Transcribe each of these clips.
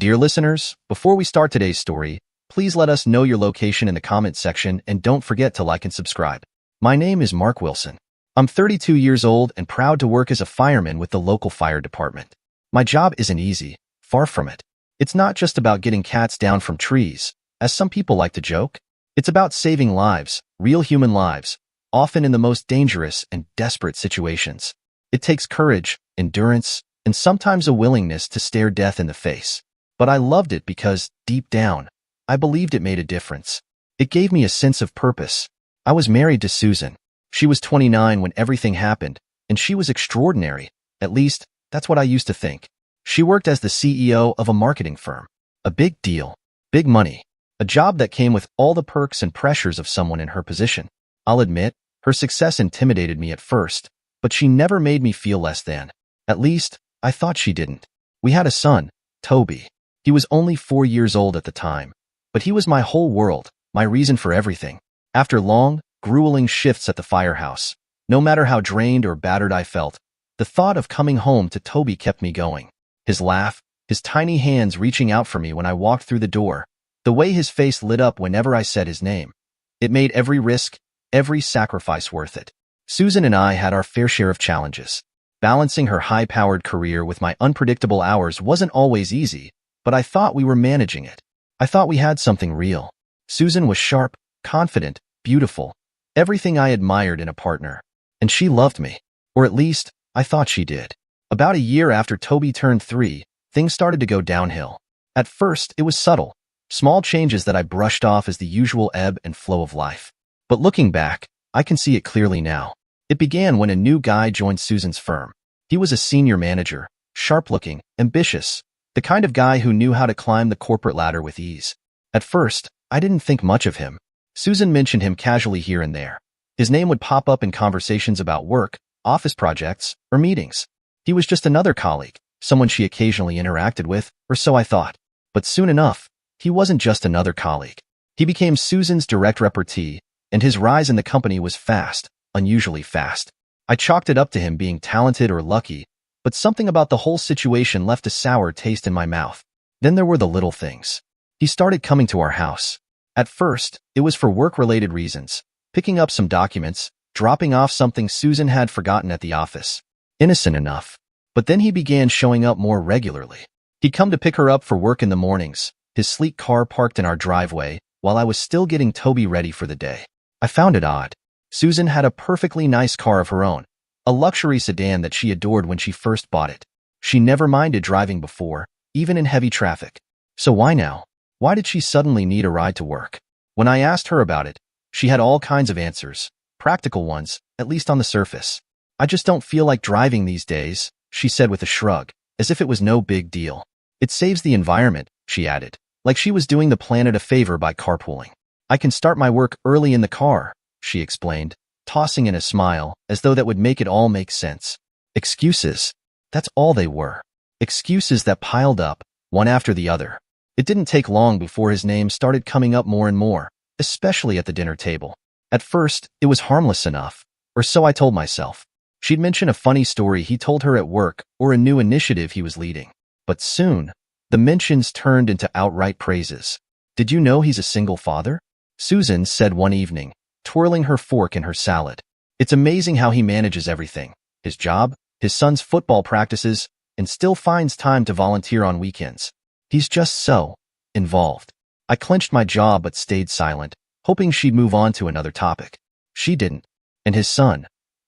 Dear listeners, before we start today's story, please let us know your location in the comments section and don't forget to like and subscribe. My name is Mark Wilson. I'm 32 years old and proud to work as a fireman with the local fire department. My job isn't easy, far from it. It's not just about getting cats down from trees, as some people like to joke. It's about saving lives, real human lives, often in the most dangerous and desperate situations. It takes courage, endurance, and sometimes a willingness to stare death in the face. But I loved it because, deep down, I believed it made a difference. It gave me a sense of purpose. I was married to Susan. She was 29 when everything happened, and she was extraordinary. At least, that's what I used to think. She worked as the CEO of a marketing firm. A big deal. Big money. A job that came with all the perks and pressures of someone in her position. I'll admit, her success intimidated me at first, but she never made me feel less than. At least, I thought she didn't. We had a son, Toby. He was only 4 years old at the time, but he was my whole world, my reason for everything. After long, grueling shifts at the firehouse, no matter how drained or battered I felt, the thought of coming home to Toby kept me going. His laugh, his tiny hands reaching out for me when I walked through the door, the way his face lit up whenever I said his name. It made every risk, every sacrifice worth it. Susan and I had our fair share of challenges. Balancing her high-powered career with my unpredictable hours wasn't always easy, but I thought we were managing it. I thought we had something real. Susan was sharp, confident, beautiful, everything I admired in a partner. And she loved me. Or at least, I thought she did. About a year after Toby turned 3, things started to go downhill. At first, it was subtle. Small changes that I brushed off as the usual ebb and flow of life. But looking back, I can see it clearly now. It began when a new guy joined Susan's firm. He was a senior manager, sharp-looking, ambitious, the kind of guy who knew how to climb the corporate ladder with ease. At first, I didn't think much of him. Susan mentioned him casually here and there. His name would pop up in conversations about work, office projects, or meetings. He was just another colleague, someone she occasionally interacted with, or so I thought. But soon enough, he wasn't just another colleague. He became Susan's direct repartee, and his rise in the company was fast, unusually fast. I chalked it up to him being talented or lucky, but something about the whole situation left a sour taste in my mouth. Then there were the little things. He started coming to our house. At first, it was for work-related reasons, picking up some documents, dropping off something Susan had forgotten at the office. Innocent enough. But then he began showing up more regularly. He'd come to pick her up for work in the mornings, his sleek car parked in our driveway, while I was still getting Toby ready for the day. I found it odd. Susan had a perfectly nice car of her own, a luxury sedan that she adored when she first bought it. She never minded driving before, even in heavy traffic. So why now? Why did she suddenly need a ride to work? When I asked her about it, she had all kinds of answers, practical ones, at least on the surface. I just don't feel like driving these days, she said with a shrug, as if it was no big deal. It saves the environment, she added, like she was doing the planet a favor by carpooling. I can start my work early in the car, she explained, tossing in a smile, as though that would make it all make sense. Excuses. That's all they were. Excuses that piled up, one after the other. It didn't take long before his name started coming up more and more, especially at the dinner table. At first, it was harmless enough, or so I told myself. She'd mention a funny story he told her at work or a new initiative he was leading. But soon, the mentions turned into outright praises. Did you know he's a single father? Susan said one evening, twirling her fork in her salad. It's amazing how he manages everything. His job, his son's football practices, and still finds time to volunteer on weekends. He's just so involved. I clenched my jaw but stayed silent, hoping she'd move on to another topic. She didn't. And his son.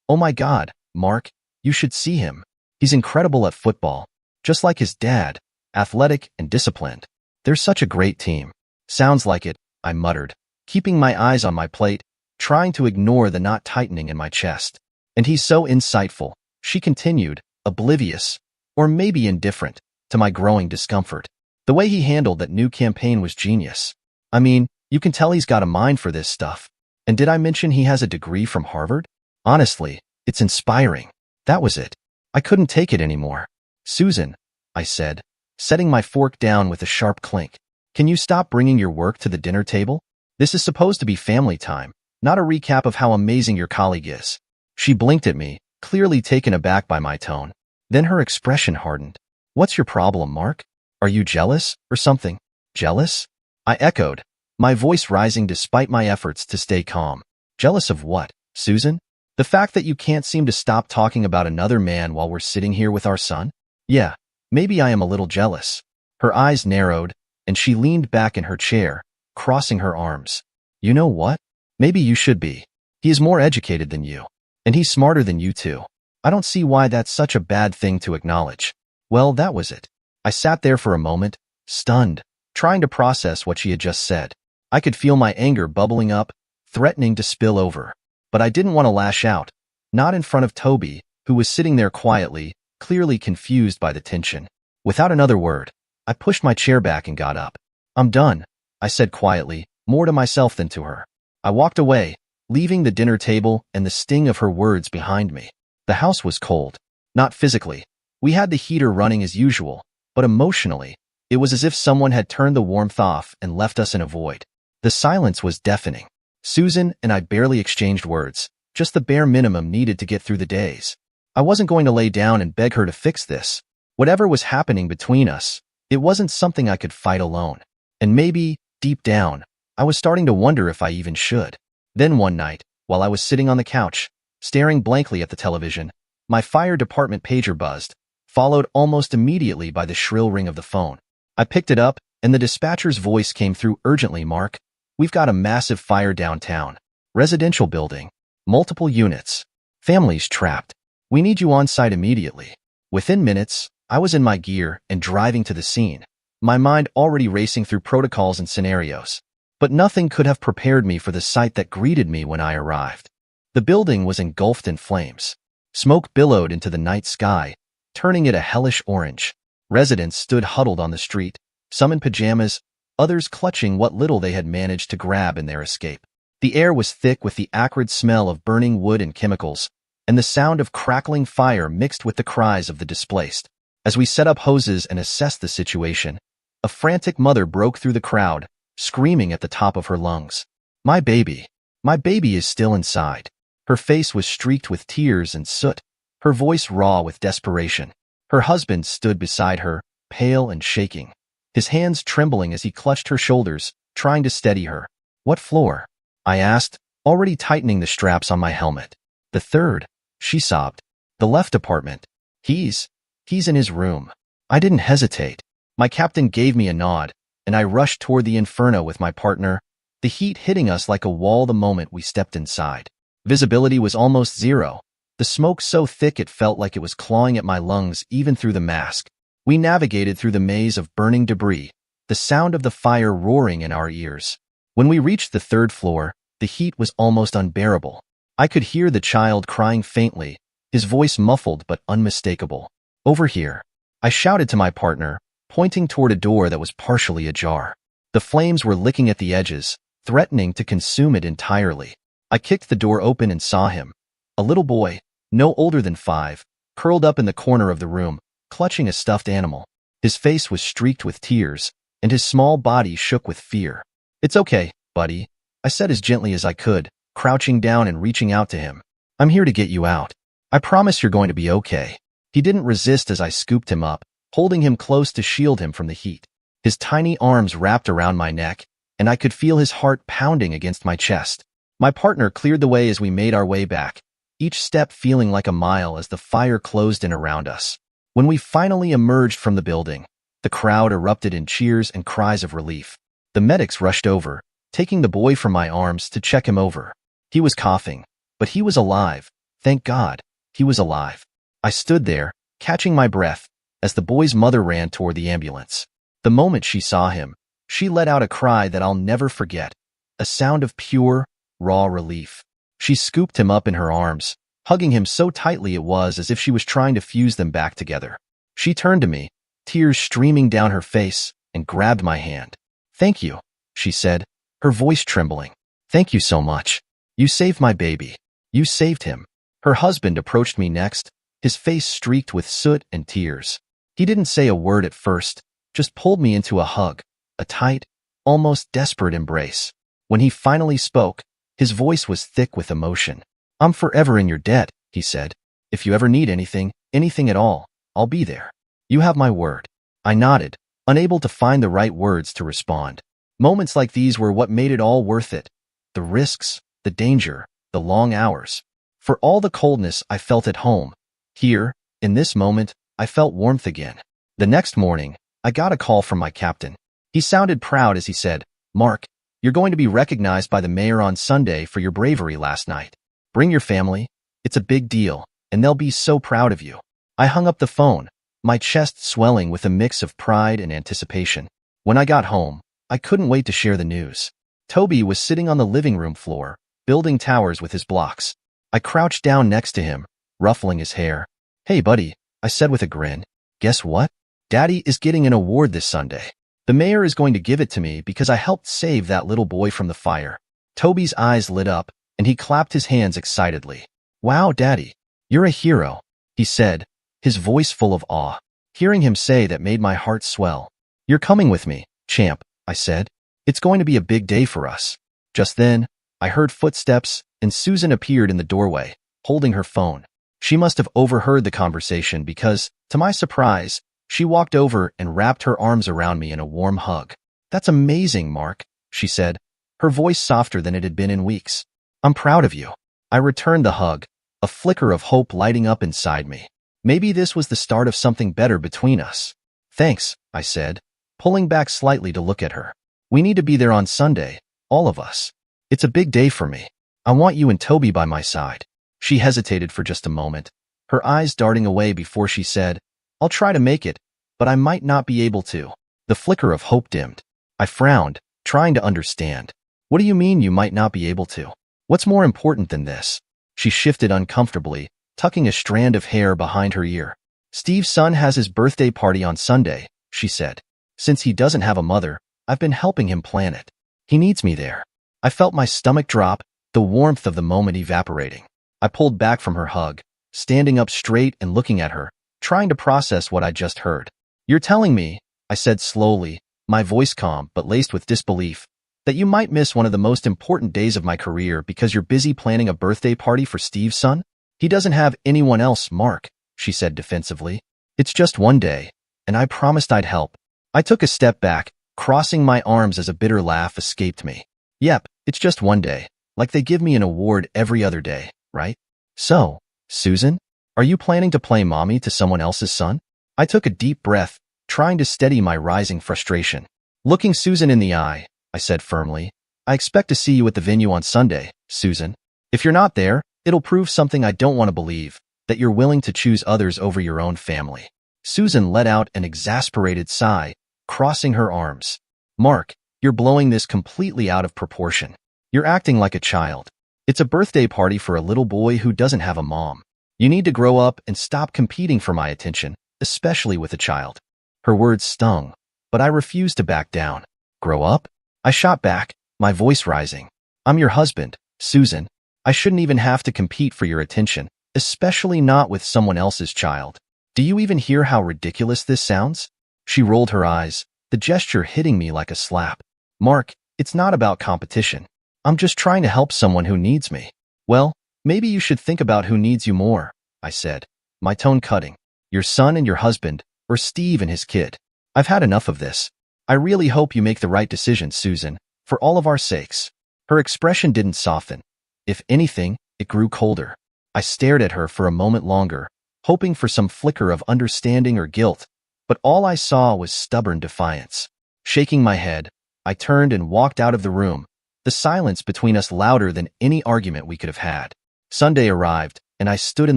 Oh my God, Mark, you should see him. He's incredible at football. Just like his dad, athletic and disciplined. They're such a great team. Sounds like it, I muttered, keeping my eyes on my plate, trying to ignore the knot tightening in my chest. And he's so insightful, she continued, oblivious, or maybe indifferent, to my growing discomfort. The way he handled that new campaign was genius. I mean, you can tell he's got a mind for this stuff. And did I mention he has a degree from Harvard? Honestly, it's inspiring. That was it. I couldn't take it anymore. Susan, I said, setting my fork down with a sharp clink. Can you stop bringing your work to the dinner table? This is supposed to be family time, not a recap of how amazing your colleague is. She blinked at me, clearly taken aback by my tone. Then her expression hardened. What's your problem, Mark? Are you jealous or something? Jealous? I echoed, my voice rising despite my efforts to stay calm. Jealous of what, Susan? The fact that you can't seem to stop talking about another man while we're sitting here with our son? Yeah, maybe I am a little jealous. Her eyes narrowed, and she leaned back in her chair, crossing her arms. You know what? Maybe you should be. He is more educated than you. And he's smarter than you too. I don't see why that's such a bad thing to acknowledge. Well, that was it. I sat there for a moment, stunned, trying to process what she had just said. I could feel my anger bubbling up, threatening to spill over. But I didn't want to lash out, not in front of Toby, who was sitting there quietly, clearly confused by the tension. Without another word, I pushed my chair back and got up. I'm done, I said quietly, more to myself than to her. I walked away, leaving the dinner table and the sting of her words behind me. The house was cold. Not physically. We had the heater running as usual, but emotionally, it was as if someone had turned the warmth off and left us in a void. The silence was deafening. Susan and I barely exchanged words, just the bare minimum needed to get through the days. I wasn't going to lay down and beg her to fix this. Whatever was happening between us, it wasn't something I could fight alone. And maybe, deep down, I was starting to wonder if I even should. Then one night, while I was sitting on the couch, staring blankly at the television, my fire department pager buzzed, followed almost immediately by the shrill ring of the phone. I picked it up, and the dispatcher's voice came through urgently. Mark, we've got a massive fire downtown. Residential building. Multiple units. Families trapped. We need you on site immediately. Within minutes, I was in my gear and driving to the scene, my mind already racing through protocols and scenarios. But nothing could have prepared me for the sight that greeted me when I arrived. The building was engulfed in flames. Smoke billowed into the night sky, turning it a hellish orange. Residents stood huddled on the street, some in pajamas, others clutching what little they had managed to grab in their escape. The air was thick with the acrid smell of burning wood and chemicals, and the sound of crackling fire mixed with the cries of the displaced. As we set up hoses and assessed the situation, a frantic mother broke through the crowd, screaming at the top of her lungs. My baby is still inside. Her face was streaked with tears and soot, her voice raw with desperation. Her husband stood beside her, pale and shaking, his hands trembling as he clutched her shoulders, trying to steady her. What floor? I asked, already tightening the straps on my helmet. The third, she sobbed. The left apartment. He's in his room. I didn't hesitate. My captain gave me a nod, and I rushed toward the inferno with my partner, the heat hitting us like a wall the moment we stepped inside. Visibility was almost zero, the smoke so thick it felt like it was clawing at my lungs even through the mask. We navigated through the maze of burning debris, the sound of the fire roaring in our ears. When we reached the third floor, the heat was almost unbearable. I could hear the child crying faintly, his voice muffled but unmistakable. Over here, I shouted to my partner, pointing toward a door that was partially ajar. The flames were licking at the edges, threatening to consume it entirely. I kicked the door open and saw him. A little boy, no older than 5, curled up in the corner of the room, clutching a stuffed animal. His face was streaked with tears, and his small body shook with fear. It's okay, buddy, I said as gently as I could, crouching down and reaching out to him. I'm here to get you out. I promise you're going to be okay. He didn't resist as I scooped him up, holding him close to shield him from the heat. His tiny arms wrapped around my neck, and I could feel his heart pounding against my chest. My partner cleared the way as we made our way back, each step feeling like a mile as the fire closed in around us. When we finally emerged from the building, the crowd erupted in cheers and cries of relief. The medics rushed over, taking the boy from my arms to check him over. He was coughing, but he was alive. Thank God, he was alive. I stood there, catching my breath, as the boy's mother ran toward the ambulance. The moment she saw him, she let out a cry that I'll never forget, a sound of pure, raw relief. She scooped him up in her arms, hugging him so tightly it was as if she was trying to fuse them back together. She turned to me, tears streaming down her face, and grabbed my hand. Thank you, she said, her voice trembling. Thank you so much. You saved my baby. You saved him. Her husband approached me next, his face streaked with soot and tears. He didn't say a word at first, just pulled me into a hug, a tight, almost desperate embrace. When he finally spoke, his voice was thick with emotion. I'm forever in your debt, he said. If you ever need anything at all, I'll be there. You have my word. I nodded, unable to find the right words to respond. Moments like these were what made it all worth it. The risks, the danger, the long hours. For all the coldness I felt at home, here, in this moment, I felt warmth again. The next morning, I got a call from my captain. He sounded proud as he said, "Mark, you're going to be recognized by the mayor on Sunday for your bravery last night. Bring your family. It's a big deal, and they'll be so proud of you." I hung up the phone, my chest swelling with a mix of pride and anticipation. When I got home, I couldn't wait to share the news. Toby was sitting on the living room floor, building towers with his blocks. I crouched down next to him, ruffling his hair. "Hey, buddy," I said with a grin. "Guess what? Daddy is getting an award this Sunday. The mayor is going to give it to me because I helped save that little boy from the fire." Toby's eyes lit up, and he clapped his hands excitedly. "Wow, Daddy, you're a hero," he said, his voice full of awe. Hearing him say that made my heart swell. "You're coming with me, champ," I said. "It's going to be a big day for us." Just then, I heard footsteps, and Susan appeared in the doorway, holding her phone. She must have overheard the conversation because, to my surprise, she walked over and wrapped her arms around me in a warm hug. "That's amazing, Mark," she said, her voice softer than it had been in weeks. "I'm proud of you." I returned the hug, a flicker of hope lighting up inside me. Maybe this was the start of something better between us. "Thanks," I said, pulling back slightly to look at her. "We need to be there on Sunday, all of us. It's a big day for me. I want you and Toby by my side." She hesitated for just a moment, her eyes darting away before she said, "I'll try to make it, but I might not be able to." The flicker of hope dimmed. I frowned, trying to understand. "What do you mean you might not be able to? What's more important than this?" She shifted uncomfortably, tucking a strand of hair behind her ear. "Steve's son has his birthday party on Sunday," she said. "Since he doesn't have a mother, I've been helping him plan it. He needs me there." I felt my stomach drop, the warmth of the moment evaporating. I pulled back from her hug, standing up straight and looking at her, trying to process what I just heard. "You're telling me," I said slowly, my voice calm but laced with disbelief, "that you might miss one of the most important days of my career because you're busy planning a birthday party for Steve's son? He doesn't have anyone else, Mark," she said defensively. "It's just one day, and I promised I'd help." I took a step back, crossing my arms as a bitter laugh escaped me. "Yep, it's just one day, like they give me an award every other day, right? So, Susan, are you planning to play mommy to someone else's son?" I took a deep breath, trying to steady my rising frustration. Looking Susan in the eye, I said firmly, "I expect to see you at the venue on Sunday, Susan. If you're not there, it'll prove something I don't want to believe, that you're willing to choose others over your own family." Susan let out an exasperated sigh, crossing her arms. "Mark, you're blowing this completely out of proportion. You're acting like a child. It's a birthday party for a little boy who doesn't have a mom. You need to grow up and stop competing for my attention, especially with a child." Her words stung, but I refused to back down. "Grow up?" I shot back, my voice rising. "I'm your husband, Susan. I shouldn't even have to compete for your attention, especially not with someone else's child. Do you even hear how ridiculous this sounds?" She rolled her eyes, the gesture hitting me like a slap. "Mark, it's not about competition. I'm just trying to help someone who needs me." "Well, maybe you should think about who needs you more," I said, my tone cutting. "Your son and your husband, or Steve and his kid. I've had enough of this. I really hope you make the right decision, Susan, for all of our sakes." Her expression didn't soften. If anything, it grew colder. I stared at her for a moment longer, hoping for some flicker of understanding or guilt, but all I saw was stubborn defiance. Shaking my head, I turned and walked out of the room, the silence between us louder than any argument we could have had. Sunday arrived, and I stood in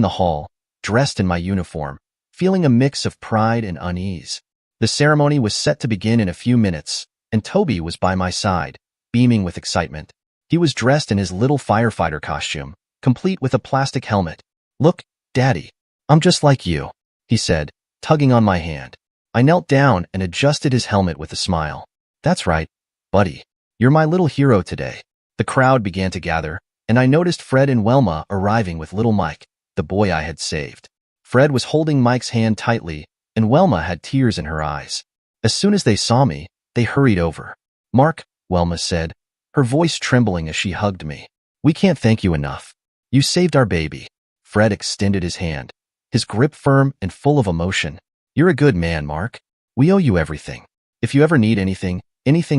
the hall, dressed in my uniform, feeling a mix of pride and unease. The ceremony was set to begin in a few minutes, and Toby was by my side, beaming with excitement. He was dressed in his little firefighter costume, complete with a plastic helmet. "Look, Daddy, I'm just like you," he said, tugging on my hand. I knelt down and adjusted his helmet with a smile. "That's right, buddy. You're my little hero today." The crowd began to gather, and I noticed Fred and Welma arriving with little Mike, the boy I had saved. Fred was holding Mike's hand tightly, and Welma had tears in her eyes. As soon as they saw me, they hurried over. "Mark," Welma said, her voice trembling as she hugged me. "We can't thank you enough. You saved our baby." Fred extended his hand, his grip firm and full of emotion. "You're a good man, Mark. We owe you everything." If you ever need anything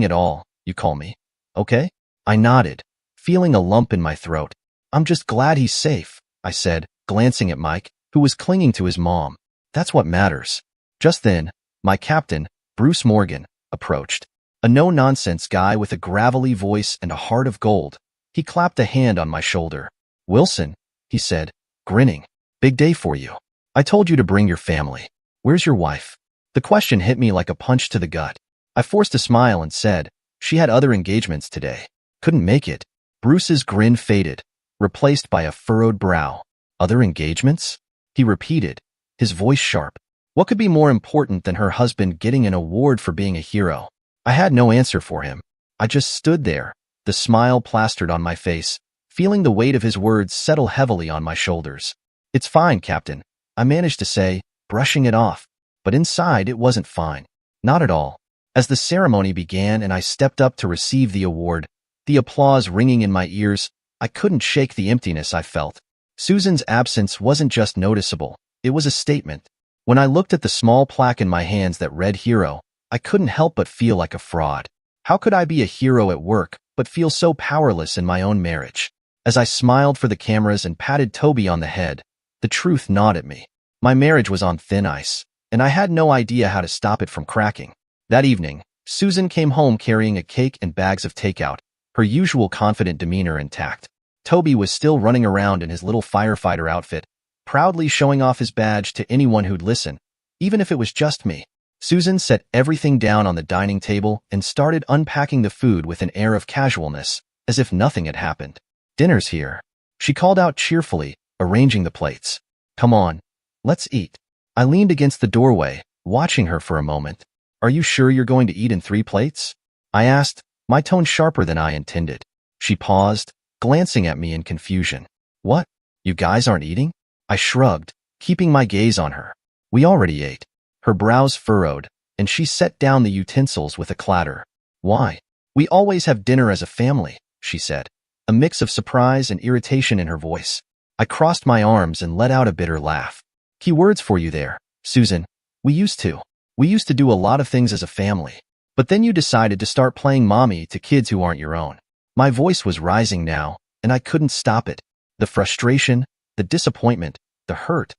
at all, you call me. Okay? I nodded, feeling a lump in my throat. I'm just glad he's safe, I said, glancing at Mike, who was clinging to his mom. That's what matters. Just then, my captain, Bruce Morgan, approached. A no-nonsense guy with a gravelly voice and a heart of gold. He clapped a hand on my shoulder. Wilson, he said, grinning. Big day for you. I told you to bring your family. Where's your wife? The question hit me like a punch to the gut. I forced a smile and said, she had other engagements today. Couldn't make it. Bruce's grin faded, replaced by a furrowed brow. Other engagements? He repeated, his voice sharp. What could be more important than her husband getting an award for being a hero? I had no answer for him. I just stood there, the smile plastered on my face, feeling the weight of his words settle heavily on my shoulders. It's fine, Captain, I managed to say, brushing it off. But inside it wasn't fine. Not at all. As the ceremony began and I stepped up to receive the award, the applause ringing in my ears, I couldn't shake the emptiness I felt. Susan's absence wasn't just noticeable, it was a statement. When I looked at the small plaque in my hands that read hero, I couldn't help but feel like a fraud. How could I be a hero at work, but feel so powerless in my own marriage? As I smiled for the cameras and patted Toby on the head, the truth gnawed at me. My marriage was on thin ice, and I had no idea how to stop it from cracking. That evening, Susan came home carrying a cake and bags of takeout, her usual confident demeanor intact. Toby was still running around in his little firefighter outfit, proudly showing off his badge to anyone who'd listen, even if it was just me. Susan set everything down on the dining table and started unpacking the food with an air of casualness, as if nothing had happened. Dinner's here, she called out cheerfully, arranging the plates. Come on, let's eat. I leaned against the doorway, watching her for a moment. Are you sure you're going to eat in 3 plates? I asked, my tone sharper than I intended. She paused, glancing at me in confusion. What? You guys aren't eating? I shrugged, keeping my gaze on her. We already ate. Her brows furrowed, and she set down the utensils with a clatter. Why? We always have dinner as a family, she said, a mix of surprise and irritation in her voice. I crossed my arms and let out a bitter laugh. Key words for you there, Susan. We used to do a lot of things as a family. But then you decided to start playing mommy to kids who aren't your own. My voice was rising now, and I couldn't stop it. The frustration, the disappointment, the hurt,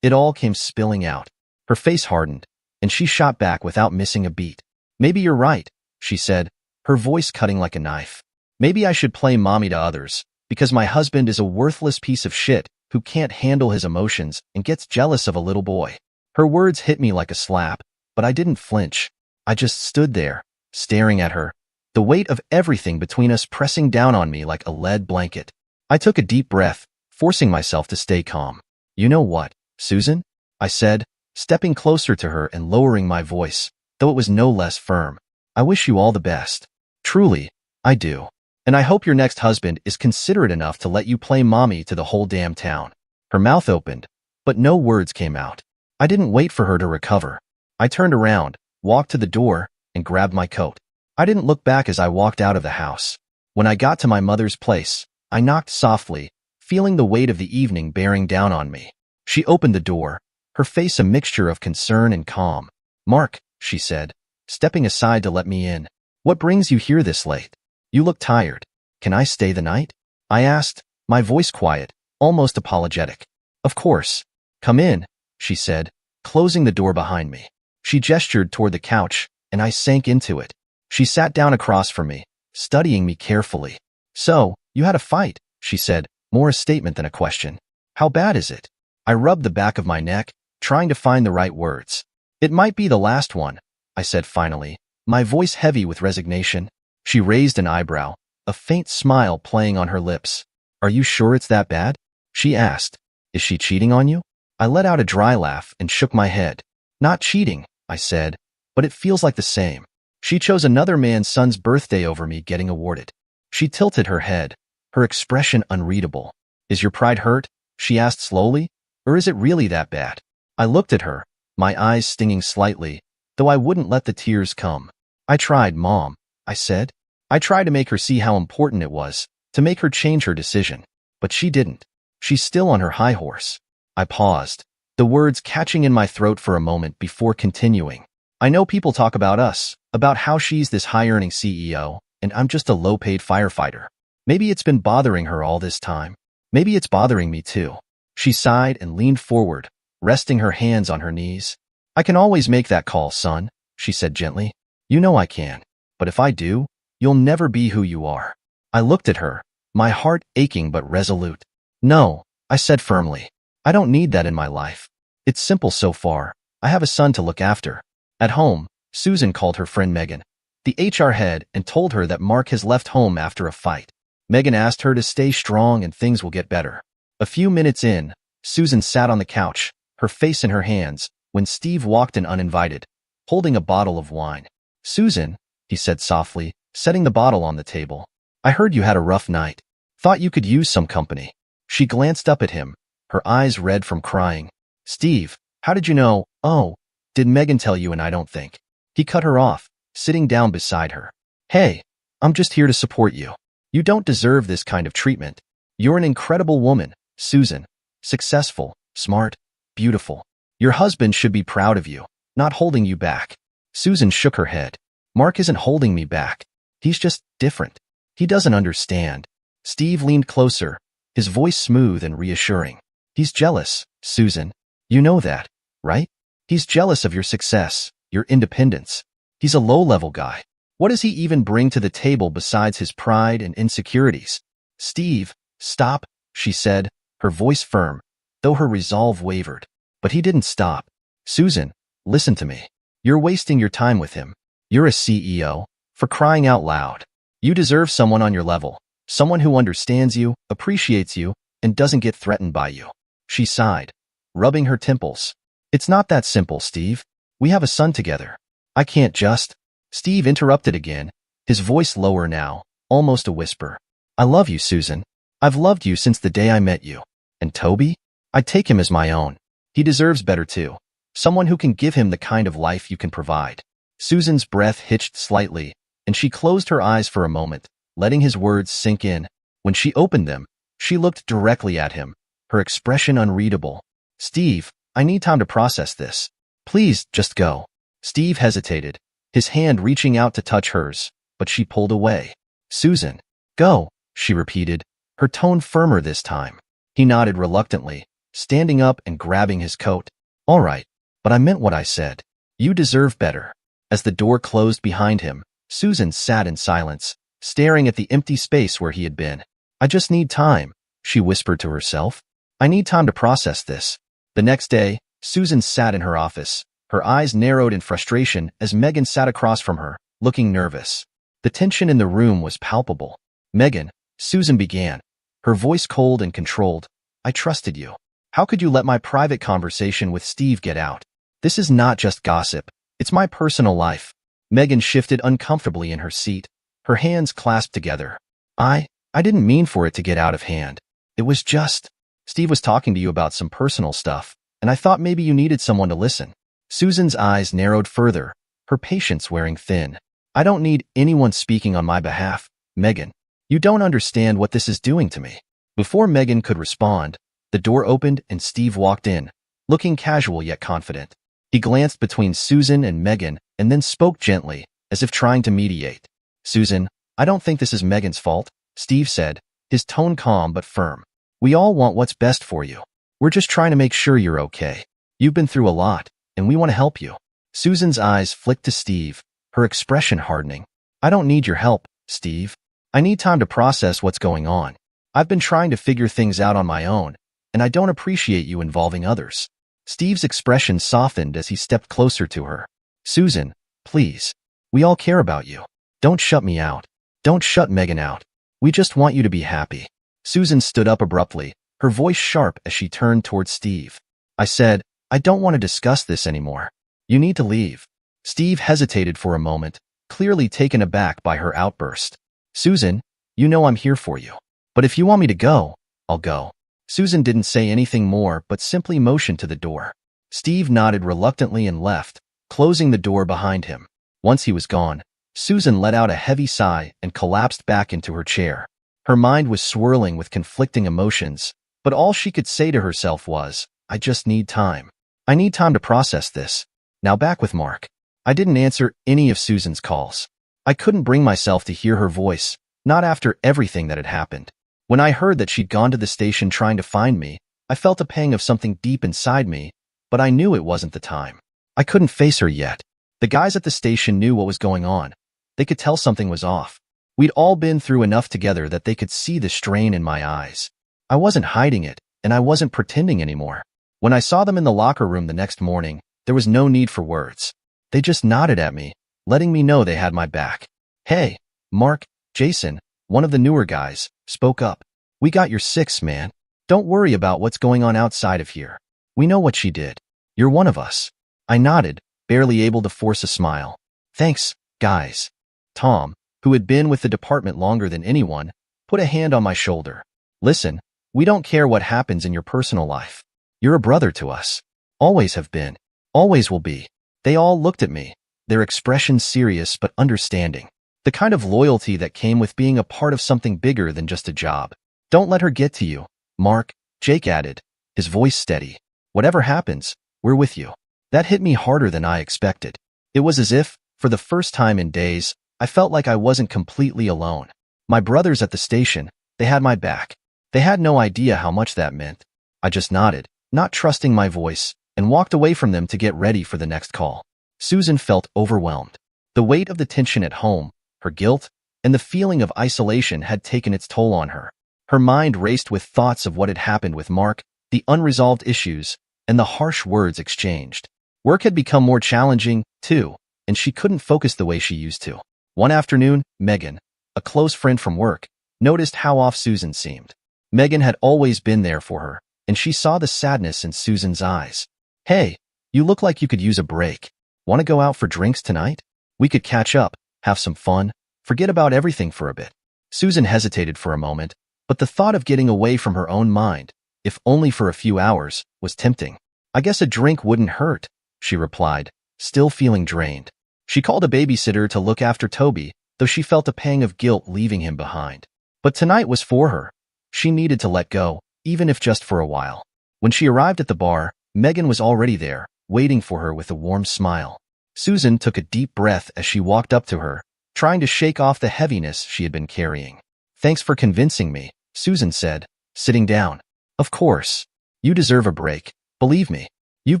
it all came spilling out. Her face hardened, and she shot back without missing a beat. Maybe you're right, she said, her voice cutting like a knife. Maybe I should play mommy to others, because my husband is a worthless piece of shit who can't handle his emotions and gets jealous of a little boy. Her words hit me like a slap, but I didn't flinch. I just stood there, staring at her, the weight of everything between us pressing down on me like a lead blanket. I took a deep breath, forcing myself to stay calm. You know what, Susan? I said, stepping closer to her and lowering my voice, though it was no less firm. I wish you all the best. Truly, I do. And I hope your next husband is considerate enough to let you play mommy to the whole damn town. Her mouth opened, but no words came out. I didn't wait for her to recover. I turned around, walked to the door, and grabbed my coat. I didn't look back as I walked out of the house. When I got to my mother's place, I knocked softly, feeling the weight of the evening bearing down on me. She opened the door, her face a mixture of concern and calm. Mark, she said, stepping aside to let me in. What brings you here this late? You look tired. Can I stay the night? I asked, my voice quiet, almost apologetic. Of course. Come in, she said, closing the door behind me. She gestured toward the couch, and I sank into it. She sat down across from me, studying me carefully. So, you had a fight, she said, more a statement than a question. How bad is it? I rubbed the back of my neck, trying to find the right words. It might be the last one, I said finally, my voice heavy with resignation. She raised an eyebrow, a faint smile playing on her lips. Are you sure it's that bad? She asked. Is she cheating on you? I let out a dry laugh and shook my head. Not cheating, I said, but it feels like the same. She chose another man's son's birthday over me getting awarded. She tilted her head, her expression unreadable. Is your pride hurt? She asked slowly. Or is it really that bad? I looked at her, my eyes stinging slightly, though I wouldn't let the tears come. I tried, Mom, I said. I tried to make her see how important it was, to make her change her decision. But she didn't. She's still on her high horse. I paused, the words catching in my throat for a moment before continuing. I know people talk about us, about how she's this high-earning CEO, and I'm just a low-paid firefighter. Maybe it's been bothering her all this time. Maybe it's bothering me too. She sighed and leaned forward, resting her hands on her knees. I can always make that call, son, she said gently. You know I can. But if I do, you'll never be who you are. I looked at her, my heart aching but resolute. No, I said firmly. I don't need that in my life. It's simple so far. I have a son to look after. At home, Susan called her friend Megan, the HR head, and told her that Mark has left home after a fight. Megan asked her to stay strong and things will get better. A few minutes in, Susan sat on the couch, her face in her hands, when Steve walked in uninvited, holding a bottle of wine. Susan, he said softly, setting the bottle on the table. I heard you had a rough night. Thought you could use some company. She glanced up at him, her eyes red from crying. Steve, how did you know? Oh, did Megan tell you? And I don't think. He cut her off, sitting down beside her. Hey, I'm just here to support you. You don't deserve this kind of treatment. You're an incredible woman, Susan. Successful, smart, beautiful. Your husband should be proud of you, not holding you back. Susan shook her head. Mark isn't holding me back. He's just different. He doesn't understand. Steve leaned closer, his voice smooth and reassuring. He's jealous, Susan. You know that, right? He's jealous of your success, your independence. He's a low-level guy. What does he even bring to the table besides his pride and insecurities? Steve, stop, she said, her voice firm, though her resolve wavered. But he didn't stop. Susan, listen to me. You're wasting your time with him. You're a CEO, for crying out loud. You deserve someone on your level, someone who understands you, appreciates you, and doesn't get threatened by you. She sighed, rubbing her temples. It's not that simple, Steve. We have a son together. I can't just... Steve interrupted again, his voice lower now, almost a whisper. I love you, Susan. I've loved you since the day I met you. And Toby? I'd take him as my own. He deserves better too. Someone who can give him the kind of life you can provide. Susan's breath hitched slightly, and she closed her eyes for a moment, letting his words sink in. When she opened them, she looked directly at him, her expression unreadable. Steve, I need time to process this. Please, just go. Steve hesitated, his hand reaching out to touch hers, but she pulled away. Susan, go, she repeated, her tone firmer this time. He nodded reluctantly, standing up and grabbing his coat. All right, but I meant what I said. You deserve better. As the door closed behind him, Susan sat in silence, staring at the empty space where he had been. I just need time, she whispered to herself. I need time to process this. The next day, Susan sat in her office, her eyes narrowed in frustration as Megan sat across from her, looking nervous. The tension in the room was palpable. Megan, Susan began, her voice cold and controlled. I trusted you. How could you let my private conversation with Steve get out? This is not just gossip. It's my personal life. Megan shifted uncomfortably in her seat, her hands clasped together. I didn't mean for it to get out of hand. It was just... Steve was talking to you about some personal stuff, and I thought maybe you needed someone to listen. Susan's eyes narrowed further, her patience wearing thin. I don't need anyone speaking on my behalf, Megan. You don't understand what this is doing to me. Before Megan could respond, the door opened and Steve walked in, looking casual yet confident. He glanced between Susan and Megan and then spoke gently, as if trying to mediate. Susan, I don't think this is Megan's fault, Steve said, his tone calm but firm. We all want what's best for you. We're just trying to make sure you're okay. You've been through a lot, and we want to help you. Susan's eyes flicked to Steve, her expression hardening. I don't need your help, Steve. I need time to process what's going on. I've been trying to figure things out on my own, and I don't appreciate you involving others. Steve's expression softened as he stepped closer to her. Susan, please. We all care about you. Don't shut me out. Don't shut Megan out. We just want you to be happy. Susan stood up abruptly, her voice sharp as she turned towards Steve. I said, I don't want to discuss this anymore. You need to leave. Steve hesitated for a moment, clearly taken aback by her outburst. Susan, you know I'm here for you. But if you want me to go, I'll go. Susan didn't say anything more but simply motioned to the door. Steve nodded reluctantly and left, closing the door behind him. Once he was gone, Susan let out a heavy sigh and collapsed back into her chair. Her mind was swirling with conflicting emotions, but all she could say to herself was, I just need time. I need time to process this. Now back with Mark. I didn't answer any of Susan's calls. I couldn't bring myself to hear her voice, not after everything that had happened. When I heard that she'd gone to the station trying to find me, I felt a pang of something deep inside me, but I knew it wasn't the time. I couldn't face her yet. The guys at the station knew what was going on. They could tell something was off. We'd all been through enough together that they could see the strain in my eyes. I wasn't hiding it, and I wasn't pretending anymore. When I saw them in the locker room the next morning, there was no need for words. They just nodded at me, letting me know they had my back. Hey, Mark, Jason, one of the newer guys, spoke up. We got your six, man. Don't worry about what's going on outside of here. We know what she did. You're one of us. I nodded, barely able to force a smile. Thanks, guys. Tom, who had been with the department longer than anyone, put a hand on my shoulder. Listen, we don't care what happens in your personal life. You're a brother to us. Always have been. Always will be. They all looked at me, their expressions serious but understanding. The kind of loyalty that came with being a part of something bigger than just a job. Don't let her get to you, Mark, Jake added, his voice steady. Whatever happens, we're with you. That hit me harder than I expected. It was as if, for the first time in days, I felt like I wasn't completely alone. My brothers at the station, they had my back. They had no idea how much that meant. I just nodded, not trusting my voice, and walked away from them to get ready for the next call. Susan felt overwhelmed. The weight of the tension at home, her guilt, and the feeling of isolation had taken its toll on her. Her mind raced with thoughts of what had happened with Mark, the unresolved issues, and the harsh words exchanged. Work had become more challenging, too, and she couldn't focus the way she used to. One afternoon, Megan, a close friend from work, noticed how off Susan seemed. Megan had always been there for her, and she saw the sadness in Susan's eyes. Hey, you look like you could use a break. Want to go out for drinks tonight? We could catch up, have some fun, forget about everything for a bit. Susan hesitated for a moment, but the thought of getting away from her own mind, if only for a few hours, was tempting. I guess a drink wouldn't hurt, she replied, still feeling drained. She called a babysitter to look after Toby, though she felt a pang of guilt leaving him behind. But tonight was for her. She needed to let go, even if just for a while. When she arrived at the bar, Megan was already there, waiting for her with a warm smile. Susan took a deep breath as she walked up to her, trying to shake off the heaviness she had been carrying. Thanks for convincing me, Susan said, sitting down. Of course. You deserve a break, believe me. You've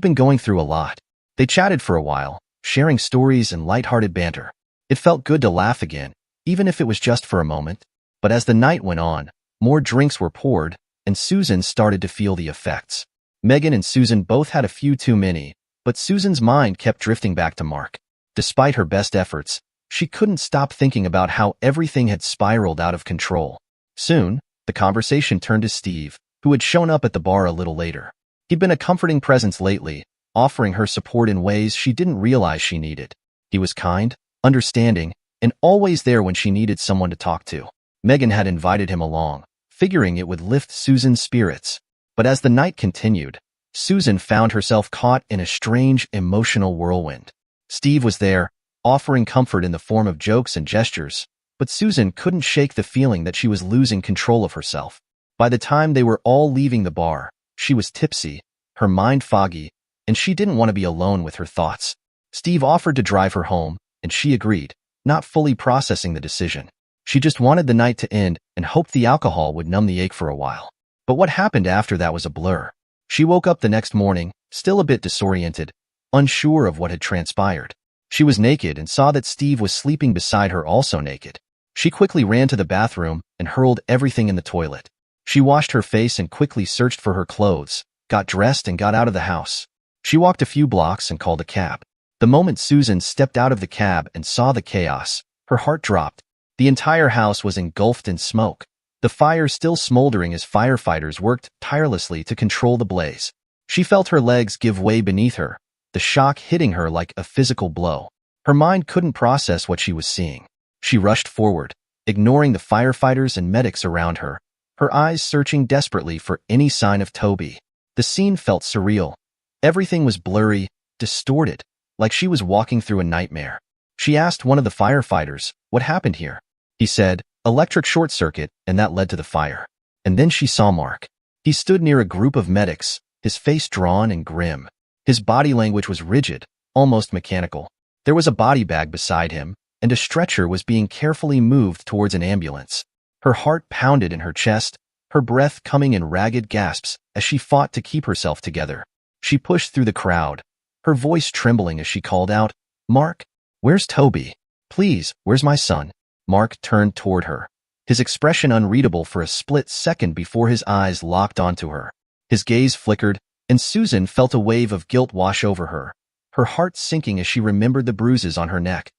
been going through a lot. They chatted for a while, sharing stories and lighthearted banter. It felt good to laugh again, even if it was just for a moment. But as the night went on, more drinks were poured, and Susan started to feel the effects. Megan and Susan both had a few too many, but Susan's mind kept drifting back to Mark. Despite her best efforts, she couldn't stop thinking about how everything had spiraled out of control. Soon, the conversation turned to Steve, who had shown up at the bar a little later. He'd been a comforting presence lately, offering her support in ways she didn't realize she needed. He was kind, understanding, and always there when she needed someone to talk to. Megan had invited him along, figuring it would lift Susan's spirits. But as the night continued, Susan found herself caught in a strange emotional whirlwind. Steve was there, offering comfort in the form of jokes and gestures, but Susan couldn't shake the feeling that she was losing control of herself. By the time they were all leaving the bar, she was tipsy, her mind foggy, and she didn't want to be alone with her thoughts. Steve offered to drive her home, and she agreed, not fully processing the decision. She just wanted the night to end and hoped the alcohol would numb the ache for a while. But what happened after that was a blur. She woke up the next morning, still a bit disoriented, unsure of what had transpired. She was naked and saw that Steve was sleeping beside her, also naked. She quickly ran to the bathroom and hurled everything in the toilet. She washed her face and quickly searched for her clothes, got dressed and got out of the house. She walked a few blocks and called a cab. The moment Susan stepped out of the cab and saw the chaos, her heart dropped. The entire house was engulfed in smoke, the fire still smoldering as firefighters worked tirelessly to control the blaze. She felt her legs give way beneath her, the shock hitting her like a physical blow. Her mind couldn't process what she was seeing. She rushed forward, ignoring the firefighters and medics around her, her eyes searching desperately for any sign of Toby. The scene felt surreal. Everything was blurry, distorted, like she was walking through a nightmare. She asked one of the firefighters, "What happened here?" He said, "Electric short circuit, and that led to the fire." And then she saw Mark. He stood near a group of medics, his face drawn and grim. His body language was rigid, almost mechanical. There was a body bag beside him, and a stretcher was being carefully moved towards an ambulance. Her heart pounded in her chest, her breath coming in ragged gasps as she fought to keep herself together. She pushed through the crowd, her voice trembling as she called out, "Mark, where's Toby? Please, where's my son?" Mark turned toward her, his expression unreadable for a split second before his eyes locked onto her. His gaze flickered, and Susan felt a wave of guilt wash over her heart sinking as she remembered the bruises on her neck,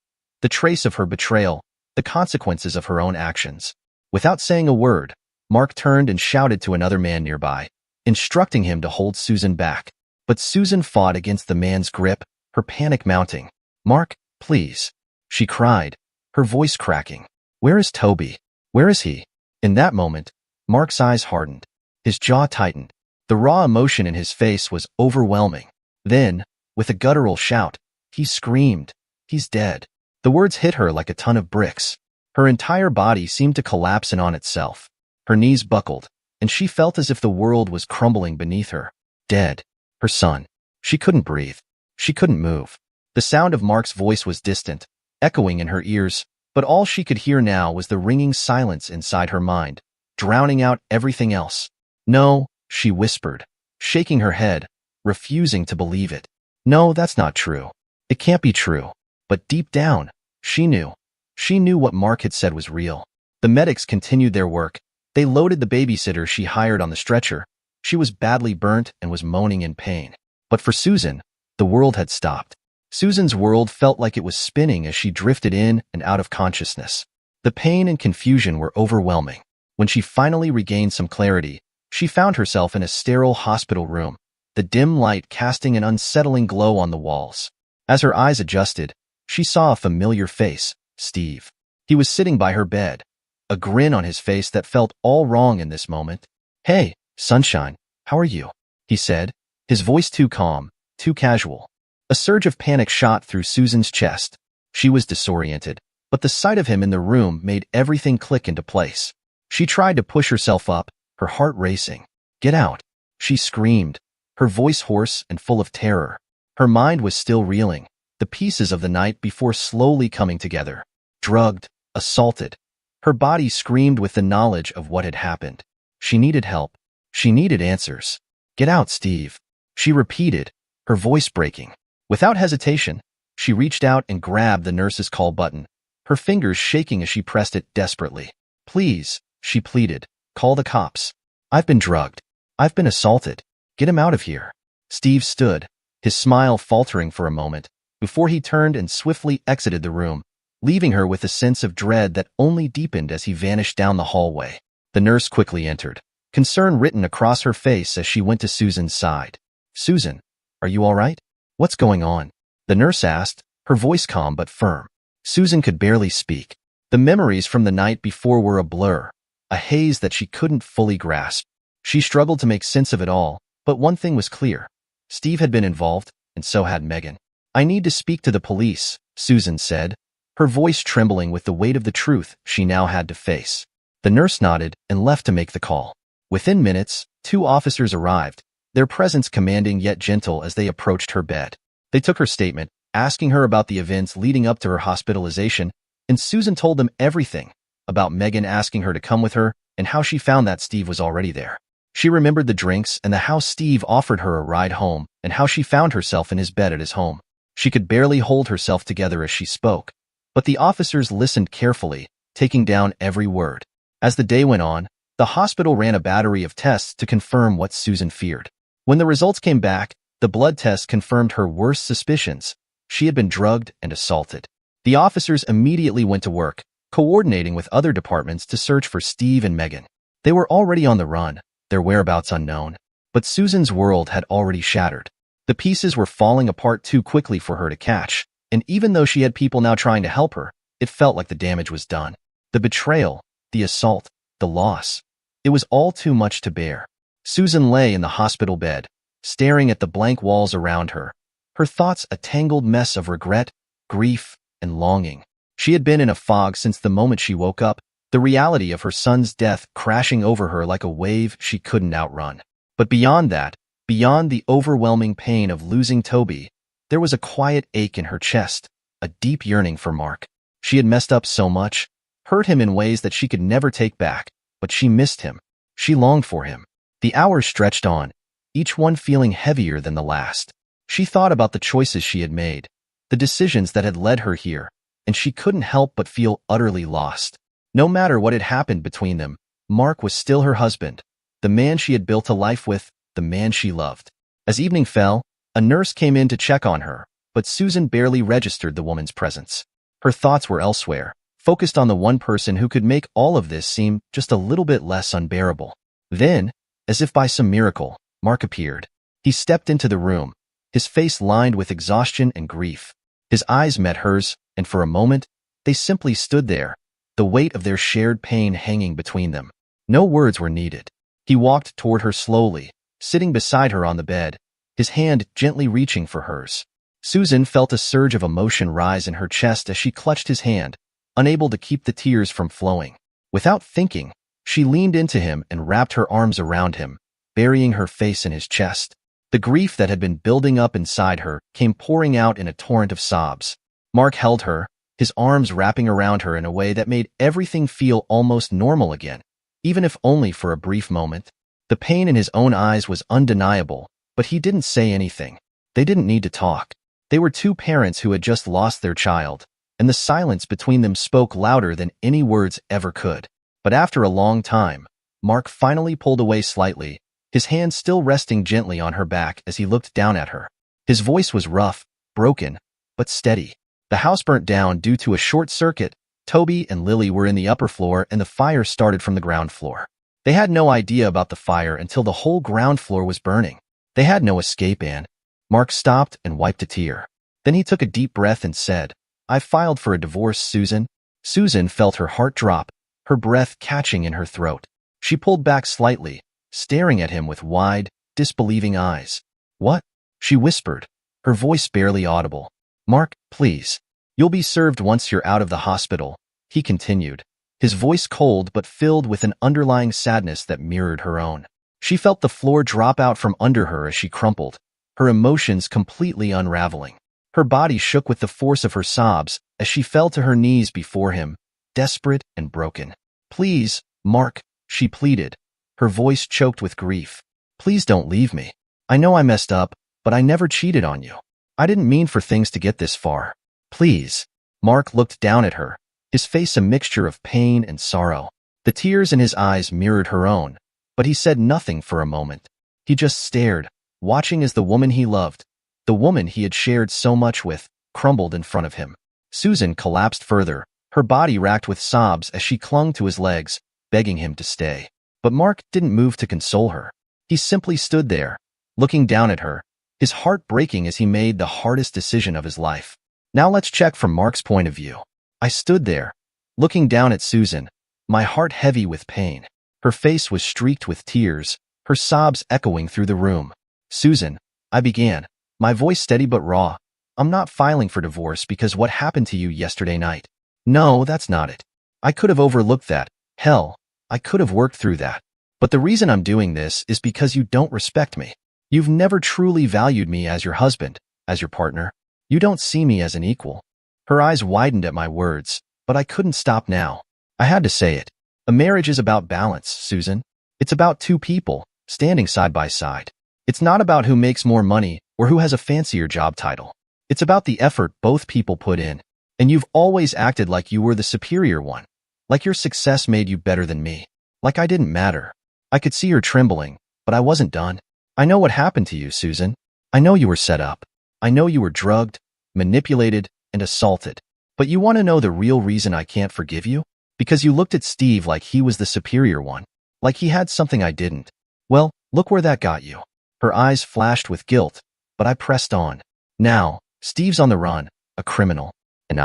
the trace of her betrayal, the consequences of her own actions. Without saying a word, Mark turned and shouted to another man nearby, instructing him to hold Susan back. But Susan fought against the man's grip, her panic mounting. "Mark, please," she cried, her voice cracking. "Where is Toby? Where is he?" In that moment, Mark's eyes hardened. His jaw tightened. The raw emotion in his face was overwhelming. Then, with a guttural shout, he screamed, "He's dead." The words hit her like a ton of bricks. Her entire body seemed to collapse in on itself. Her knees buckled, and she felt as if the world was crumbling beneath her. Dead. Her son. She couldn't breathe. She couldn't move. The sound of Mark's voice was distant, echoing in her ears, but all she could hear now was the ringing silence inside her mind, drowning out everything else. "No," she whispered, shaking her head, refusing to believe it. "No, that's not true. It can't be true." But deep down, she knew. She knew what Mark had said was real. The medics continued their work. They loaded the babysitter she hired on the stretcher. She was badly burnt and was moaning in pain. But for Susan, the world had stopped. Susan's world felt like it was spinning as she drifted in and out of consciousness. The pain and confusion were overwhelming. When she finally regained some clarity, she found herself in a sterile hospital room, the dim light casting an unsettling glow on the walls. As her eyes adjusted, she saw a familiar face, Steve. He was sitting by her bed, a grin on his face that felt all wrong in this moment. "Hey, sunshine, how are you?" he said, his voice too calm, too casual. A surge of panic shot through Susan's chest. She was disoriented, but the sight of him in the room made everything click into place. She tried to push herself up, her heart racing. "Get out," she screamed, her voice hoarse and full of terror. Her mind was still reeling, the pieces of the night before slowly coming together. Drugged, assaulted. Her body screamed with the knowledge of what had happened. She needed help. She needed answers. "Get out, Steve," she repeated, her voice breaking. Without hesitation, she reached out and grabbed the nurse's call button, her fingers shaking as she pressed it desperately. "Please," she pleaded, "call the cops. I've been drugged. I've been assaulted. Get him out of here." Steve stood, his smile faltering for a moment, before he turned and swiftly exited the room, leaving her with a sense of dread that only deepened as he vanished down the hallway. The nurse quickly entered, concern written across her face as she went to Susan's side. "Susan, are you all right? What's going on?" the nurse asked, her voice calm but firm. Susan could barely speak. The memories from the night before were a blur, a haze that she couldn't fully grasp. She struggled to make sense of it all, but one thing was clear. Steve had been involved, and so had Megan. "I need to speak to the police," Susan said, her voice trembling with the weight of the truth she now had to face. The nurse nodded and left to make the call. Within minutes, 2 officers arrived, their presence commanding yet gentle as they approached her bed. They took her statement, asking her about the events leading up to her hospitalization, and Susan told them everything about Megan asking her to come with her and how she found that Steve was already there. She remembered the drinks and how Steve offered her a ride home and how she found herself in his bed at his home. She could barely hold herself together as she spoke, but the officers listened carefully, taking down every word. As the day went on, the hospital ran a battery of tests to confirm what Susan feared. When the results came back, the blood test confirmed her worst suspicions. She had been drugged and assaulted. The officers immediately went to work, coordinating with other departments to search for Steve and Megan. They were already on the run, their whereabouts unknown. But Susan's world had already shattered. The pieces were falling apart too quickly for her to catch, and even though she had people now trying to help her, it felt like the damage was done. The betrayal, the assault, the loss. It was all too much to bear. Susan lay in the hospital bed, staring at the blank walls around her, her thoughts a tangled mess of regret, grief, and longing. She had been in a fog since the moment she woke up, the reality of her son's death crashing over her like a wave she couldn't outrun. But beyond that, beyond the overwhelming pain of losing Toby, there was a quiet ache in her chest, a deep yearning for Mark. She had messed up so much, hurt him in ways that she could never take back, but she missed him. She longed for him. The hours stretched on, each one feeling heavier than the last. She thought about the choices she had made, the decisions that had led her here, and she couldn't help but feel utterly lost. No matter what had happened between them, Mark was still her husband, the man she had built a life with, the man she loved. As evening fell, a nurse came in to check on her, but Susan barely registered the woman's presence. Her thoughts were elsewhere, focused on the one person who could make all of this seem just a little bit less unbearable. Then, as if by some miracle, Mark appeared. He stepped into the room, his face lined with exhaustion and grief. His eyes met hers, and for a moment, they simply stood there, the weight of their shared pain hanging between them. No words were needed. He walked toward her slowly, sitting beside her on the bed, his hand gently reaching for hers. Susan felt a surge of emotion rise in her chest as she clutched his hand, unable to keep the tears from flowing. Without thinking, she leaned into him and wrapped her arms around him, burying her face in his chest. The grief that had been building up inside her came pouring out in a torrent of sobs. Mark held her, his arms wrapping around her in a way that made everything feel almost normal again, even if only for a brief moment. The pain in his own eyes was undeniable, but he didn't say anything. They didn't need to talk. They were two parents who had just lost their child, and the silence between them spoke louder than any words ever could. But after a long time, Mark finally pulled away slightly, his hand still resting gently on her back as he looked down at her. His voice was rough, broken, but steady. The house burnt down due to a short circuit. Toby and Lily were in the upper floor and the fire started from the ground floor. They had no idea about the fire until the whole ground floor was burning. They had no escape, Anne. Mark stopped and wiped a tear. Then he took a deep breath and said, "I filed for a divorce, Susan." Susan felt her heart drop, her breath catching in her throat. She pulled back slightly, staring at him with wide, disbelieving eyes. "What?" she whispered, her voice barely audible. "Mark, please. You'll be served once you're out of the hospital," he continued, his voice cold but filled with an underlying sadness that mirrored her own. She felt the floor drop out from under her as she crumpled, her emotions completely unraveling. Her body shook with the force of her sobs as she fell to her knees before him, desperate and broken. "Please, Mark," she pleaded, her voice choked with grief. "Please don't leave me. I know I messed up, but I never cheated on you. I didn't mean for things to get this far. Please." Mark looked down at her, his face a mixture of pain and sorrow. The tears in his eyes mirrored her own, but he said nothing for a moment. He just stared, watching as the woman he loved, the woman he had shared so much with, crumbled in front of him. Susan collapsed further, her body racked with sobs as she clung to his legs, begging him to stay. But Mark didn't move to console her. He simply stood there, looking down at her, his heart breaking as he made the hardest decision of his life. Now let's check from Mark's point of view. I stood there, looking down at Susan, my heart heavy with pain. Her face was streaked with tears, her sobs echoing through the room. "Susan," I began, my voice steady but raw, "I'm not filing for divorce because what happened to you yesterday night. No, that's not it. I could have overlooked that. Hell, I could have worked through that. But the reason I'm doing this is because you don't respect me. You've never truly valued me as your husband, as your partner. You don't see me as an equal." Her eyes widened at my words, but I couldn't stop now. I had to say it. A marriage is about balance, Susan. It's about two people, standing side by side. It's not about who makes more money or who has a fancier job title. It's about the effort both people put in. And you've always acted like you were the superior one. Like your success made you better than me. Like I didn't matter. I could see her trembling, but I wasn't done. "I know what happened to you, Susan. I know you were set up. I know you were drugged, manipulated, and assaulted. But you want to know the real reason I can't forgive you? Because you looked at Steve like he was the superior one. Like he had something I didn't. Well, look where that got you." Her eyes flashed with guilt, but I pressed on. "Now, Steve's on the run, a criminal. And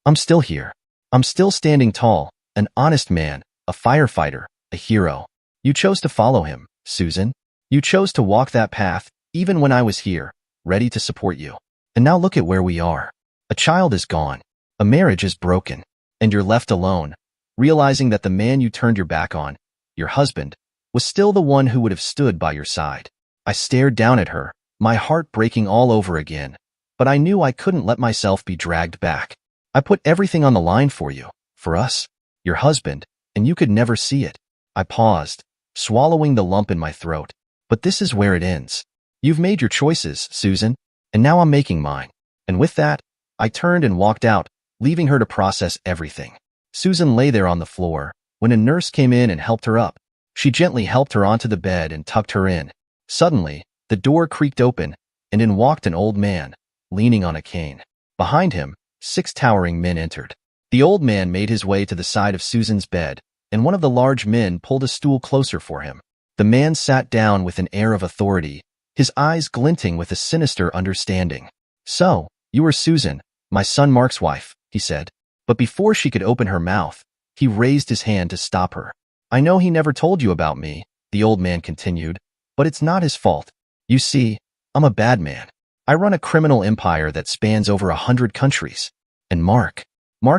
I'm still here. I'm still standing tall, an honest man, a firefighter, a hero. You chose to follow him, Susan. You chose to walk that path, even when I was here, ready to support you. And now look at where we are. A child is gone. A marriage is broken. And you're left alone, realizing that the man you turned your back on, your husband, was still the one who would have stood by your side." I stared down at her, my heart breaking all over again, but I knew I couldn't let myself be dragged back. I put everything on the line for you, for us, your husband, and you could never see it. I paused, swallowing the lump in my throat. But this is where it ends. You've made your choices, Susan, and now I'm making mine. And with that, I turned and walked out, leaving her to process everything. Susan lay there on the floor when a nurse came in and helped her up. She gently helped her onto the bed and tucked her in. Suddenly, the door creaked open, and in walked an old man, leaning on a cane. Behind him, 6 towering men entered. The old man made his way to the side of Susan's bed, and one of the large men pulled a stool closer for him. The man sat down with an air of authority, his eyes glinting with a sinister understanding. "So, you are Susan, my son Mark's wife," he said. But before she could open her mouth, he raised his hand to stop her. "I know he never told you about me," the old man continued, "but it's not his fault. You see, I'm a bad man. I run a criminal empire that spans over 100 countries. And Mark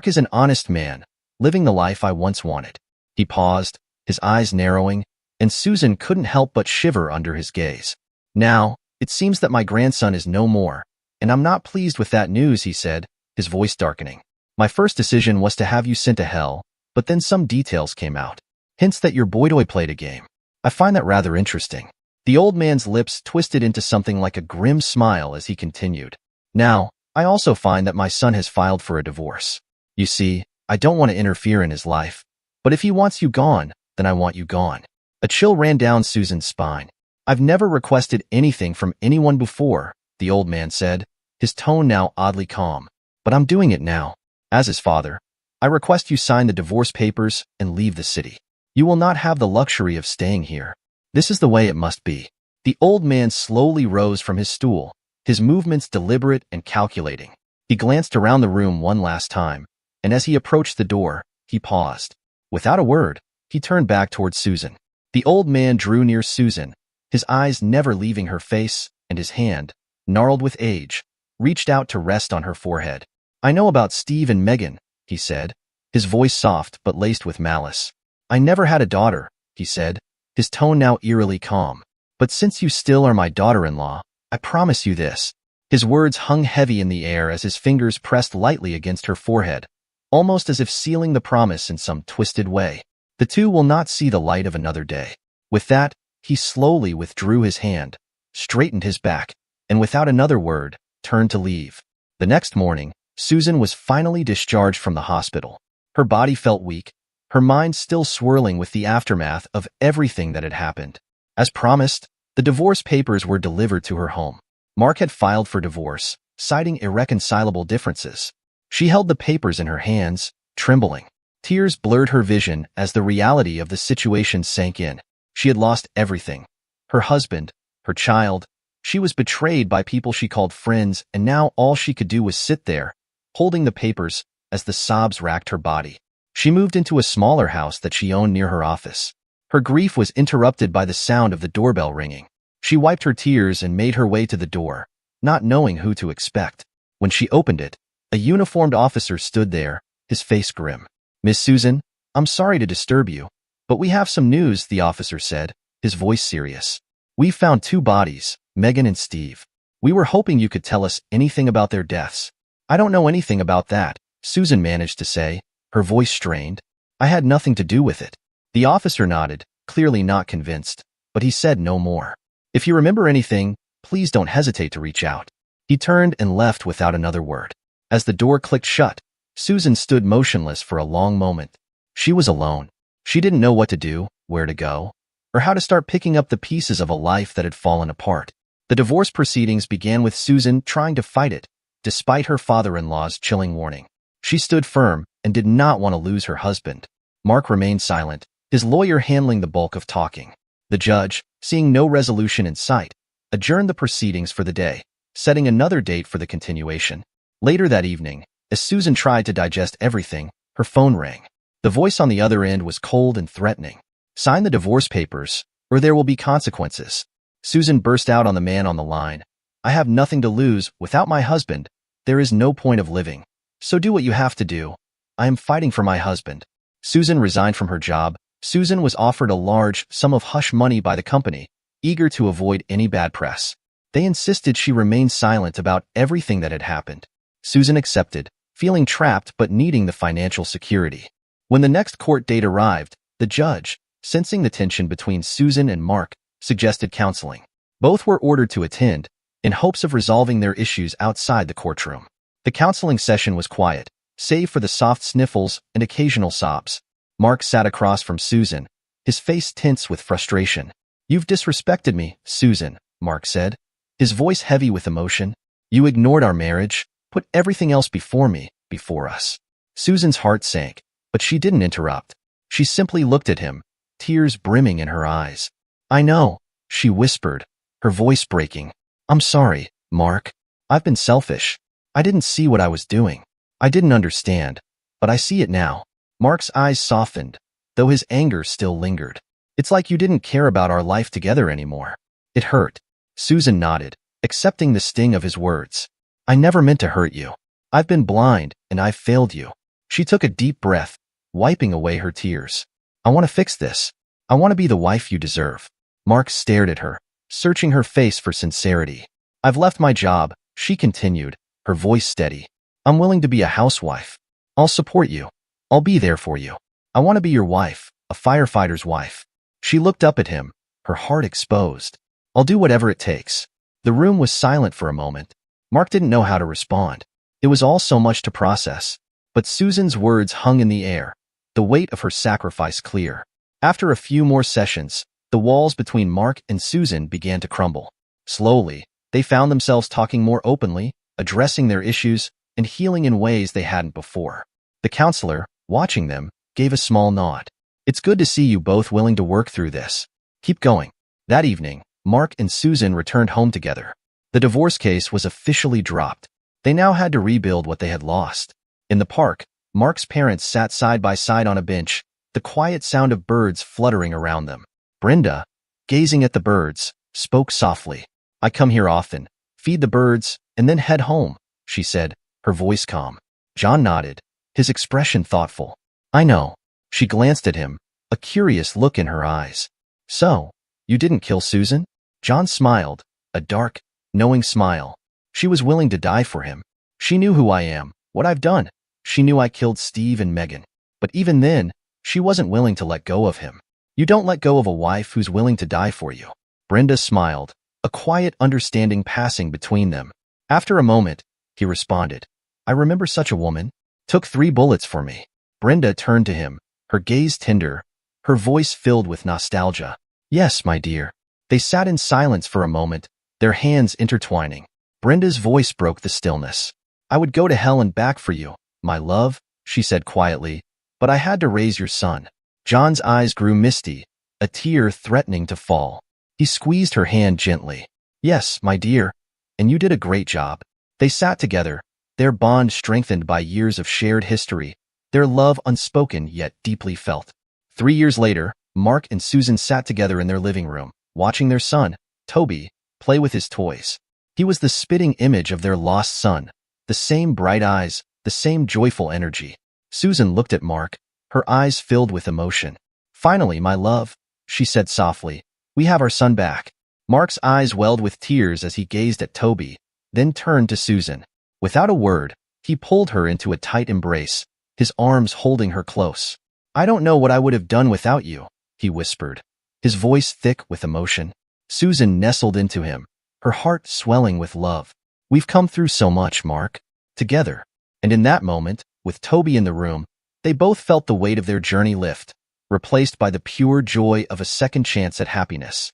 is an honest man, living the life I once wanted." He paused, his eyes narrowing, and Susan couldn't help but shiver under his gaze. "Now, it seems that my grandson is no more, and I'm not pleased with that news," he said, his voice darkening. "My first decision was to have you sent to hell, but then some details came out. Hints that your boy played a game. I find that rather interesting." The old man's lips twisted into something like a grim smile as he continued. "Now, I also find that my son has filed for a divorce. You see, I don't want to interfere in his life, but if he wants you gone, then I want you gone." A chill ran down Susan's spine. "I've never requested anything from anyone before," the old man said, his tone now oddly calm. "But I'm doing it now. As his father, I request you sign the divorce papers and leave the city. You will not have the luxury of staying here. This is the way it must be." The old man slowly rose from his stool, his movements deliberate and calculating. He glanced around the room one last time, and as he approached the door, he paused. Without a word, he turned back towards Susan. The old man drew near Susan, his eyes never leaving her face, and his hand, gnarled with age, reached out to rest on her forehead. "I know about Steve and Megan," he said, his voice soft but laced with malice. "I never had a daughter," he said, his tone now eerily calm. "But since you still are my daughter-in-law, I promise you this." His words hung heavy in the air as his fingers pressed lightly against her forehead, almost as if sealing the promise in some twisted way. "The two will not see the light of another day." With that, he slowly withdrew his hand, straightened his back, and without another word, turned to leave. The next morning, Susan was finally discharged from the hospital. Her body felt weak, her mind still swirling with the aftermath of everything that had happened. As promised, the divorce papers were delivered to her home. Mark had filed for divorce, citing irreconcilable differences. She held the papers in her hands, trembling. Tears blurred her vision as the reality of the situation sank in. She had lost everything. Her husband, her child. She was betrayed by people she called friends, and now all she could do was sit there, holding the papers, as the sobs racked her body. She moved into a smaller house that she owned near her office. Her grief was interrupted by the sound of the doorbell ringing. She wiped her tears and made her way to the door, not knowing who to expect. When she opened it, a uniformed officer stood there, his face grim. "Miss Susan, I'm sorry to disturb you, but we have some news," the officer said, his voice serious. "We found 2 bodies, Megan and Steve. We were hoping you could tell us anything about their deaths." "I don't know anything about that," Susan managed to say, her voice strained. "I had nothing to do with it." The officer nodded, clearly not convinced, but he said no more. "If you remember anything, please don't hesitate to reach out." He turned and left without another word. As the door clicked shut, Susan stood motionless for a long moment. She was alone. She didn't know what to do, where to go, or how to start picking up the pieces of a life that had fallen apart. The divorce proceedings began with Susan trying to fight it, despite her father-in-law's chilling warning. She stood firm and did not want to lose her husband. Mark remained silent, his lawyer handling the bulk of talking. The judge, seeing no resolution in sight, adjourned the proceedings for the day, setting another date for the continuation. Later that evening, as Susan tried to digest everything, her phone rang. The voice on the other end was cold and threatening. "Sign the divorce papers, or there will be consequences." Susan burst out on the man on the line. "I have nothing to lose. Without my husband, there is no point of living. So do what you have to do. I am fighting for my husband." Susan resigned from her job. Susan was offered a large sum of hush money by the company, eager to avoid any bad press. They insisted she remain silent about everything that had happened. Susan accepted, feeling trapped but needing the financial security. When the next court date arrived, the judge, sensing the tension between Susan and Mark, suggested counseling. Both were ordered to attend, in hopes of resolving their issues outside the courtroom. The counseling session was quiet, save for the soft sniffles and occasional sobs. Mark sat across from Susan, his face tense with frustration. "You've disrespected me, Susan," Mark said, his voice heavy with emotion. "You ignored our marriage, put everything else before me, before us." Susan's heart sank, but she didn't interrupt. She simply looked at him, tears brimming in her eyes. "I know," she whispered, her voice breaking. "I'm sorry, Mark. I've been selfish. I didn't see what I was doing. I didn't understand, but I see it now." Mark's eyes softened, though his anger still lingered. "It's like you didn't care about our life together anymore." It hurt. Susan nodded, accepting the sting of his words. "I never meant to hurt you. I've been blind, and I've failed you." She took a deep breath, wiping away her tears. "I want to fix this. I want to be the wife you deserve." Mark stared at her, searching her face for sincerity. "I've left my job," she continued, her voice steady. "I'm willing to be a housewife. I'll support you. I'll be there for you. I want to be your wife, a firefighter's wife." She looked up at him, her heart exposed. "I'll do whatever it takes." The room was silent for a moment. Mark didn't know how to respond. It was all so much to process. But Susan's words hung in the air, the weight of her sacrifice clear. After a few more sessions, the walls between Mark and Susan began to crumble. Slowly, they found themselves talking more openly, addressing their issues, and healing in ways they hadn't before. The counselor, watching them, gave a small nod. "It's good to see you both willing to work through this. Keep going." That evening, Mark and Susan returned home together. The divorce case was officially dropped. They now had to rebuild what they had lost. In the park, Mark's parents sat side by side on a bench, the quiet sound of birds fluttering around them. Brenda, gazing at the birds, spoke softly. "I come here often, feed the birds, and then head home," she said, her voice calm. John nodded, his expression thoughtful. "I know." She glanced at him, a curious look in her eyes. "So, you didn't kill Susan?" John smiled, a dark, knowing smile. "She was willing to die for him. She knew who I am, what I've done. She knew I killed Steve and Megan. But even then, she wasn't willing to let go of him. You don't let go of a wife who's willing to die for you." Brenda smiled, a quiet understanding passing between them. After a moment, he responded, "I remember such a woman. Took 3 bullets for me." Brenda turned to him, her gaze tender, her voice filled with nostalgia. "Yes, my dear." They sat in silence for a moment, their hands intertwining. Brenda's voice broke the stillness. "I would go to hell and back for you, my love," she said quietly, "but I had to raise your son." John's eyes grew misty, a tear threatening to fall. He squeezed her hand gently. "Yes, my dear, and you did a great job." They sat together, their bond strengthened by years of shared history, their love unspoken yet deeply felt. 3 years later, Mark and Susan sat together in their living room, watching their son, Toby, play with his toys. He was the spitting image of their lost son, the same bright eyes, the same joyful energy. Susan looked at Mark, her eyes filled with emotion. "Finally, my love," she said softly, "we have our son back." Mark's eyes welled with tears as he gazed at Toby, then turned to Susan. Without a word, he pulled her into a tight embrace, his arms holding her close. "I don't know what I would have done without you," he whispered, his voice thick with emotion. Susan nestled into him, her heart swelling with love. "We've come through so much, Mark. Together." And in that moment, with Toby in the room, they both felt the weight of their journey lift, replaced by the pure joy of a second chance at happiness.